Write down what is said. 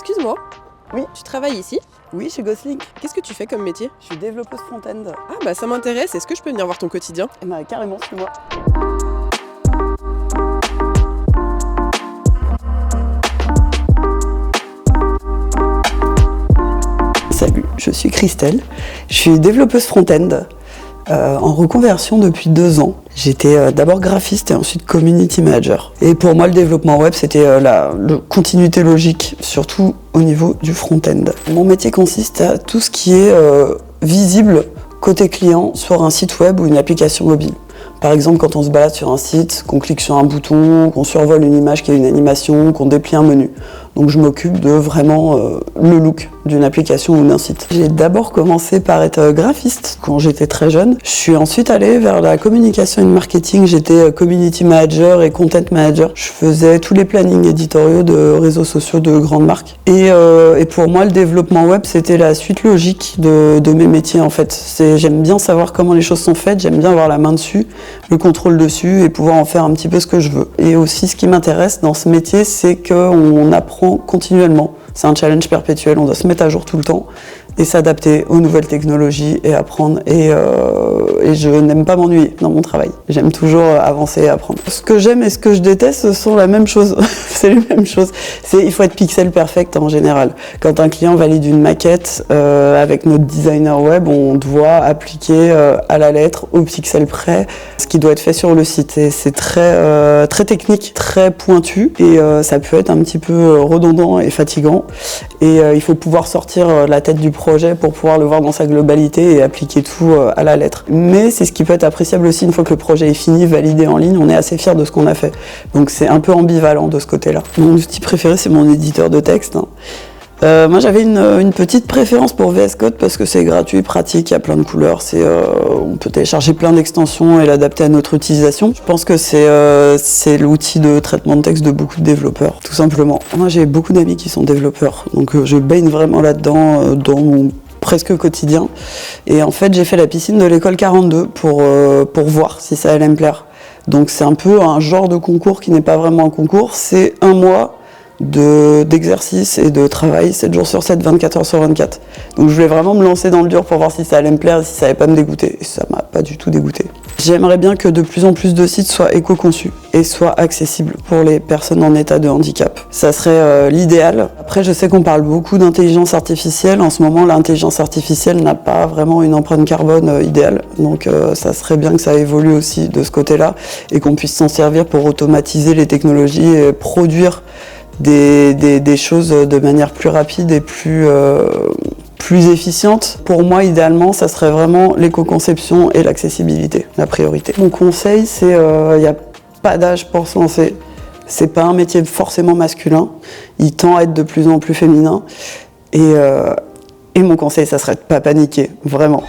Excuse-moi, Oui, tu travailles ici? oui, chez Gosling. Qu'est-ce que tu fais comme métier? Je suis développeuse front-end. Ah bah ça m'intéresse, est-ce que je peux venir voir ton quotidien? Et bah, carrément, suis-moi. Salut, je suis Christelle. Je suis développeuse front-end en reconversion depuis 2 ans. J'étais d'abord graphiste et ensuite community manager. Et pour moi, le développement web, c'était la continuité logique, surtout au niveau du front-end. Mon métier consiste à tout ce qui est visible côté client sur un site web ou une application mobile. Par exemple, quand on se balade sur un site, qu'on clique sur un bouton, qu'on survole une image qui a une animation, qu'on déplie un menu. Donc je m'occupe de vraiment le look d'une application ou d'un site. J'ai d'abord commencé par être graphiste quand j'étais très jeune. Je suis ensuite allée vers la communication et le marketing. J'étais community manager et content manager. Je faisais tous les plannings éditoriaux de réseaux sociaux de grandes marques. Et pour moi, le développement web, c'était la suite logique de mes métiers en fait. J'aime bien savoir comment les choses sont faites, j'aime bien avoir la main dessus, le contrôle dessus et pouvoir en faire un petit peu ce que je veux. Et aussi, ce qui m'intéresse dans ce métier, c'est qu'on apprend continuellement. C'est un challenge perpétuel, on doit se mettre à jour tout le temps et s'adapter aux nouvelles technologies et apprendre. Et je n'aime pas m'ennuyer dans mon travail. J'aime toujours avancer et apprendre. Ce que j'aime et ce que je déteste, ce sont la même chose. C'est les mêmes choses. Il faut être pixel perfect en général. Quand un client valide une maquette avec notre designer web, on doit appliquer à la lettre, au pixel près, ce qui doit être fait sur le site. Et c'est très technique, très pointu et ça peut être un petit peu redondant et fatigant. Et il faut pouvoir sortir la tête du projet pour pouvoir le voir dans sa globalité et appliquer tout à la lettre. Mais c'est ce qui peut être appréciable aussi une fois que le projet est fini, validé en ligne, on est assez fier de ce qu'on a fait. Donc c'est un peu ambivalent de ce côté-là. Mon outil préféré, c'est mon éditeur de texte. Moi j'avais une petite préférence pour VS Code parce que c'est gratuit, pratique, il y a plein de couleurs, on peut télécharger plein d'extensions et l'adapter à notre utilisation. Je pense que c'est l'outil de traitement de texte de beaucoup de développeurs, tout simplement. Moi j'ai beaucoup d'amis qui sont développeurs, donc je baigne vraiment là-dedans dans mon presque quotidien. Et en fait j'ai fait la piscine de l'école 42 pour voir si ça allait me plaire. Donc c'est un peu un genre de concours qui n'est pas vraiment un concours, c'est 1 mois d'exercice et de travail 7 jours sur 7, 24 heures sur 24. Donc je voulais vraiment me lancer dans le dur pour voir si ça allait me plaire et si ça allait pas me dégoûter. Et ça m'a pas du tout dégoûté. J'aimerais bien que de plus en plus de sites soient éco-conçus et soient accessibles pour les personnes en état de handicap. Ça serait l'idéal. Après, je sais qu'on parle beaucoup d'intelligence artificielle. En ce moment, l'intelligence artificielle n'a pas vraiment une empreinte carbone idéale. Donc ça serait bien que ça évolue aussi de ce côté-là et qu'on puisse s'en servir pour automatiser les technologies et produire des choses de manière plus rapide et plus efficiente. Pour moi, idéalement, ça serait vraiment l'éco-conception et l'accessibilité, la priorité. Mon conseil, c'est il n'y a pas d'âge pour se lancer. C'est pas un métier forcément masculin. Il tend à être de plus en plus féminin. Et mon conseil, ça serait de pas paniquer, vraiment.